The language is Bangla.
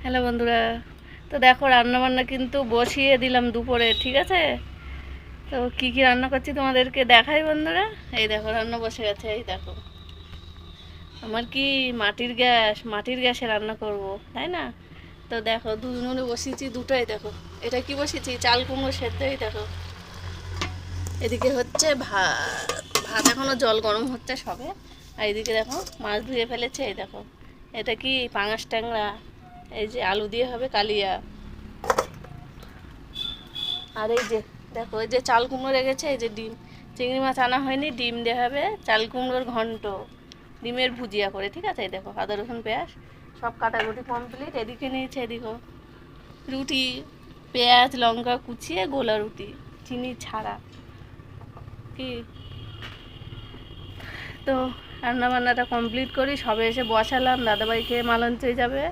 হ্যালো বন্ধুরা, তো দেখো রান্নাবান্না কিন্তু বসিয়ে দিলাম দুপুরে, ঠিক আছে। তো কি কি রান্না করছি তোমাদেরকে দেখাই বন্ধুরা। এই দেখো রান্না বসে গেছে, এই দেখো। আমার কি মাটির গ্যাসে রান্না করব, তাই না। তো দেখো দুজনে বসিয়েছি দুটোই, দেখো এটা কি বসিয়েছি, চাল কুমড়ো সেদ্ধ। এই দেখো এদিকে হচ্ছে ভাত, ভাত এখনো জল গরম হচ্ছে সবে। আর এদিকে দেখো মাছ ধুয়ে ফেলেছে, এই দেখো এটা কি পাঙাশ ট্যাংরা, এই যে আলু দিয়ে হবে কালিয়া। আর এই যে দেখো এই যে চাল কুমড়ো রেখেছে, এই যে ডিম, চিংড়ি মাছ আনা হয়নি, ডিম দেওয়া হবে, চাল কুমড়োর ঘন্ট, ডিমের ভুজিয়া করে, ঠিক আছে। এই দেখো আদা রসুন পেঁয়াজ সব কাটাকুটি কমপ্লিট। এদিকে নিয়েছে, এদিকে রুটি, পেঁয়াজ লঙ্কা কুচিয়ে গোলা রুটি, চিনি ছাড়া। কি তো রান্না বান্নাটা কমপ্লিট করি, সবে এসে বসালাম, দাদাভাই খেয়ে মালঞ্চে যাবে।